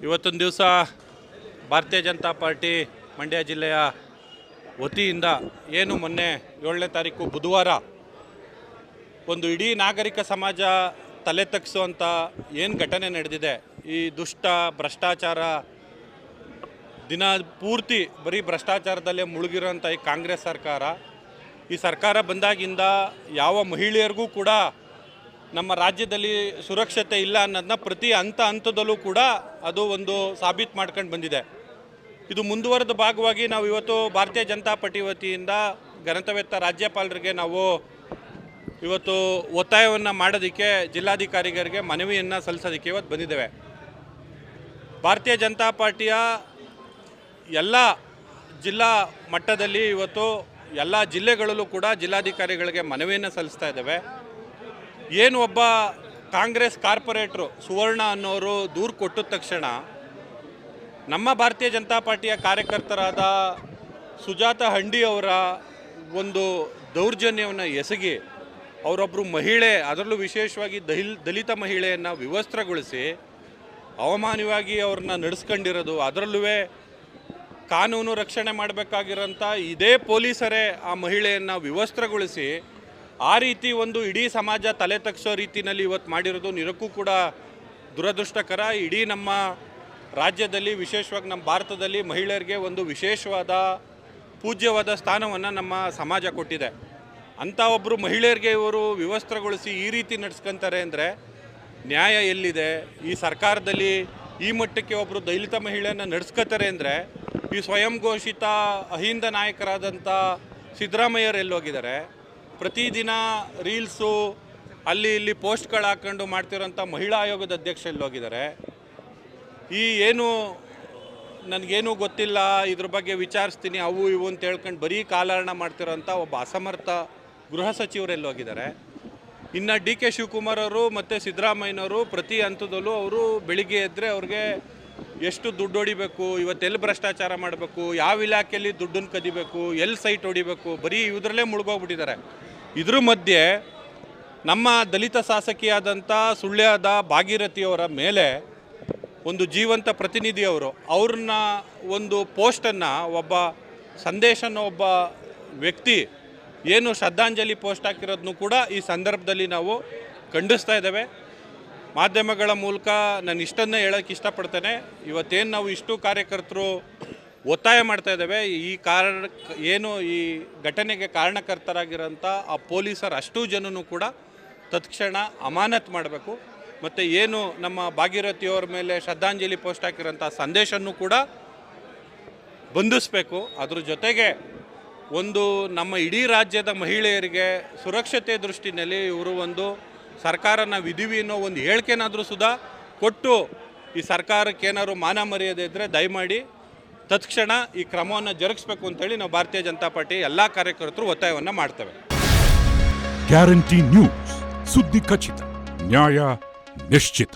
ಇವತ್ತೊಂದು ದಿವಸ ಭಾರತೀಯ ಜನತಾ ಪಾರ್ಟಿ ಮಂಡ್ಯ ಜಿಲ್ಲೆಯ ವತಿಯಿಂದ ಏನು ಮೊನ್ನೆ 7ನೇ ತಾರೀಕು ಬುಧವಾರ ಒಂದು ಇಡೀ ನಾಗರಿಕ ಸಮಾಜ ತಲೆ ತಗ್ಸುವಂಥ ಏನು ಘಟನೆ ನಡೆದಿದೆ, ಈ ದುಷ್ಟ ಭ್ರಷ್ಟಾಚಾರ ದಿನ ಪೂರ್ತಿ ಬರೀ ಭ್ರಷ್ಟಾಚಾರದಲ್ಲೇ ಮುಳುಗಿರೋಂಥ ಈ ಕಾಂಗ್ರೆಸ್ ಸರ್ಕಾರ, ಈ ಸರ್ಕಾರ ಬಂದಾಗಿಂದ ಯಾವ ಮಹಿಳೆಯರಿಗೂ ಕೂಡ ನಮ್ಮ ರಾಜ್ಯದಲ್ಲಿ ಸುರಕ್ಷತೆ ಇಲ್ಲ ಅನ್ನೋದನ್ನ ಪ್ರತಿ ಹಂತದಲ್ಲೂ ಕೂಡ ಅದು ಒಂದು ಸಾಬೀತು ಮಾಡ್ಕೊಂಡು ಬಂದಿದೆ. ಇದು ಮುಂದುವರೆದ ಭಾಗವಾಗಿ ನಾವು ಇವತ್ತು ಭಾರತೀಯ ಜನತಾ ಪಾರ್ಟಿ ವತಿಯಿಂದ ಗಣತವ್ಯತ್ತ ರಾಜ್ಯಪಾಲರಿಗೆ ನಾವು ಇವತ್ತು ಒತ್ತಾಯವನ್ನು ಮಾಡೋದಕ್ಕೆ ಜಿಲ್ಲಾಧಿಕಾರಿಗಳಿಗೆ ಮನವಿಯನ್ನು ಸಲ್ಲಿಸೋದಕ್ಕೆ ಇವತ್ತು ಬಂದಿದ್ದೇವೆ. ಭಾರತೀಯ ಜನತಾ ಪಾರ್ಟಿಯ ಎಲ್ಲ ಜಿಲ್ಲಾ ಮಟ್ಟದಲ್ಲಿ ಇವತ್ತು ಎಲ್ಲ ಜಿಲ್ಲೆಗಳಲ್ಲೂ ಕೂಡ ಜಿಲ್ಲಾಧಿಕಾರಿಗಳಿಗೆ ಮನವಿಯನ್ನು ಸಲ್ಲಿಸ್ತಾ ಇದ್ದೇವೆ. ಏನು ಒಬ್ಬ ಕಾಂಗ್ರೆಸ್ ಕಾರ್ಪೊರೇಟ್ರು ಸುವರ್ಣ ಅನ್ನೋರು ದೂರು ಕೊಟ್ಟ ತಕ್ಷಣ ನಮ್ಮ ಭಾರತೀಯ ಜನತಾ ಪಾರ್ಟಿಯ ಕಾರ್ಯಕರ್ತರಾದ ಸುಜಾತ ಹಂಡಿ ಅವರ ಒಂದು ದೌರ್ಜನ್ಯವನ್ನು ಎಸಗಿ ಅವರೊಬ್ಬರು ಮಹಿಳೆ, ಅದರಲ್ಲೂ ವಿಶೇಷವಾಗಿ ದಲಿತ ಮಹಿಳೆಯನ್ನು ವಿವಸ್ತ್ರಗೊಳಿಸಿ ಅವಮಾನವಾಗಿ ಅವ್ರನ್ನ ನಡೆಸ್ಕೊಂಡಿರೋದು, ಅದರಲ್ಲೂ ಕಾನೂನು ರಕ್ಷಣೆ ಮಾಡಬೇಕಾಗಿರೋಂಥ ಇದೇ ಪೊಲೀಸರೇ ಆ ಮಹಿಳೆಯನ್ನು ವಿವಸ್ತ್ರಗೊಳಿಸಿ ಆ ರೀತಿ ಒಂದು ಇಡೀ ಸಮಾಜ ತಲೆ ತಗ್ಸೋ ರೀತಿಯಲ್ಲಿ ಇವತ್ತು ಮಾಡಿರೋದು ನಿಜಕ್ಕೂ ಕೂಡ ದುರದೃಷ್ಟಕರ. ಇಡೀ ನಮ್ಮ ರಾಜ್ಯದಲ್ಲಿ, ವಿಶೇಷವಾಗಿ ನಮ್ಮ ಭಾರತದಲ್ಲಿ ಮಹಿಳೆಯರಿಗೆ ಒಂದು ವಿಶೇಷವಾದ ಪೂಜ್ಯವಾದ ಸ್ಥಾನವನ್ನು ನಮ್ಮ ಸಮಾಜ ಕೊಟ್ಟಿದೆ. ಅಂಥ ಒಬ್ಬರು ಮಹಿಳೆಯರಿಗೆ ಇವರು ವಿವಸ್ತ್ರಗೊಳಿಸಿ ಈ ರೀತಿ ನಡೆಸ್ಕೊತಾರೆ ಅಂದರೆ ನ್ಯಾಯ ಎಲ್ಲಿದೆ? ಈ ಸರ್ಕಾರದಲ್ಲಿ ಈ ಮಟ್ಟಕ್ಕೆ ಒಬ್ಬರು ದಲಿತ ಮಹಿಳೆಯನ್ನು ನಡೆಸ್ಕೊತಾರೆ ಅಂದರೆ ಈ ಸ್ವಯಂ ಘೋಷಿತ ಅಹಿಂದ ನಾಯಕರಾದಂಥ ಸಿದ್ದರಾಮಯ್ಯರು ಎಲ್ಲೋಗಿದ್ದಾರೆ? ಪ್ರತಿದಿನ ರೀಲ್ಸು ಅಲ್ಲಿ ಇಲ್ಲಿ ಪೋಸ್ಟ್ಗಳು ಹಾಕ್ಕೊಂಡು ಮಾಡ್ತಿರೋಂಥ ಮಹಿಳಾ ಆಯೋಗದ ಅಧ್ಯಕ್ಷ ಎಲ್ಲೋಗಿದ್ದಾರೆ? ಈ ಏನು ನನಗೇನೂ ಗೊತ್ತಿಲ್ಲ, ಇದ್ರ ಬಗ್ಗೆ ವಿಚಾರಿಸ್ತೀನಿ ಅವು ಇವು ಅಂತ ಹೇಳ್ಕೊಂಡು ಬರೀ ಕಾಲಹರಣ ಮಾಡ್ತಿರೋಂಥ ಒಬ್ಬ ಅಸಮರ್ಥ ಗೃಹ ಸಚಿವರೆಲ್ಲೋಗಿದ್ದಾರೆ? ಇನ್ನು ಡಿ ಕೆ ಶಿವಕುಮಾರ್ ಅವರು ಮತ್ತು ಸಿದ್ದರಾಮಯ್ಯನವರು ಪ್ರತಿ ಹಂತದಲ್ಲೂ ಅವರು ಬೆಳಿಗ್ಗೆ ಎದ್ದರೆ ಅವ್ರಿಗೆ ಎಷ್ಟು ದುಡ್ಡು ಹೊಡಿಬೇಕು, ಇವತ್ತೆಲ್ಲಿ ಭ್ರಷ್ಟಾಚಾರ ಮಾಡಬೇಕು, ಯಾವ ಇಲಾಖೆಯಲ್ಲಿ ದುಡ್ಡನ್ನು ಕದಿಬೇಕು, ಎಲ್ಲಿ ಸೈಟ್ ಹೊಡಿಬೇಕು, ಬರೀ ಇದರಲ್ಲೇ ಮುಳುಗೋಗ್ಬಿಟ್ಟಿದ್ದಾರೆ. ಇದ್ರ ಮಧ್ಯೆ ನಮ್ಮ ದಲಿತ ಶಾಸಕಿಯಾದಂಥ ಸುಳ್ಯದ ಭಾಗೀರಥಿಯವರ ಮೇಲೆ ಒಂದು ಜೀವಂತ ಪ್ರತಿನಿಧಿಯವರು ಅವ್ರನ್ನ ಒಂದು ಪೋಸ್ಟನ್ನು ಒಬ್ಬ ಸಂದೇಶನ ಒಬ್ಬ ವ್ಯಕ್ತಿ ಏನು ಶ್ರದ್ಧಾಂಜಲಿ ಪೋಸ್ಟ್ ಹಾಕಿರೋದನ್ನು ಕೂಡ ಈ ಸಂದರ್ಭದಲ್ಲಿ ನಾವು ಖಂಡಿಸ್ತಾ ಇದ್ದೇವೆ. ಮಾಧ್ಯಮಗಳ ಮೂಲಕ ನಾನು ಇಷ್ಟನ್ನೇ ಹೇಳೋಕ್ಕೆ ಇಷ್ಟಪಡ್ತೇನೆ. ಇವತ್ತೇನು ನಾವು ಇಷ್ಟು ಕಾರ್ಯಕರ್ತರು ಒತ್ತಾಯ ಮಾಡ್ತಾ ಇದ್ದೇವೆ, ಈ ಏನು ಈ ಘಟನೆಗೆ ಕಾರಣಕರ್ತರಾಗಿರೋಂಥ ಆ ಪೊಲೀಸರು ಅಷ್ಟೂ ಜನನೂ ಕೂಡ ತತ್ಕ್ಷಣ ಅಮಾನತ್ ಮಾಡಬೇಕು. ಮತ್ತು ಏನು ನಮ್ಮ ಭಾಗೀರಥಿಯವ್ರ ಮೇಲೆ ಶ್ರದ್ಧಾಂಜಲಿ ಪೋಸ್ಟ್ ಹಾಕಿರೋಂಥ ಸಂದೇಶನೂ ಕೂಡ ಬಂಧಿಸಬೇಕು. ಅದ್ರ ಜೊತೆಗೆ ಒಂದು ನಮ್ಮ ಇಡೀ ರಾಜ್ಯದ ಮಹಿಳೆಯರಿಗೆ ಸುರಕ್ಷತೆ ದೃಷ್ಟಿನಲ್ಲಿ ಇವರು ಒಂದು ಸರ್ಕಾರನ ವಿಧಿವಿ ಅನ್ನೋ ಒಂದು ಹೇಳಿಕೆನಾದರೂ ಸುಧಾ ಕೊಟ್ಟು ಈ ಸರ್ಕಾರಕ್ಕೆ ಏನಾದ್ರು ಮಾನ ಮರ್ಯಾದೆ ಇದ್ದರೆ ದಯಮಾಡಿ ತತ್ಕ್ಷಣ ಈ ಕ್ರಮವನ್ನು ಜರುಗಿಸಬೇಕು ಅಂತೇಳಿ ನಾವು ಭಾರತೀಯ ಜನತಾ ಪಾರ್ಟಿ ಎಲ್ಲ ಕಾರ್ಯಕರ್ತರು ಒತ್ತಾಯವನ್ನು ಮಾಡ್ತೇವೆ. ಗ್ಯಾರಂಟಿ ನ್ಯೂಸ್, ಸುದ್ದಿ ಖಚಿತ, ನ್ಯಾಯ ನಿಶ್ಚಿತ.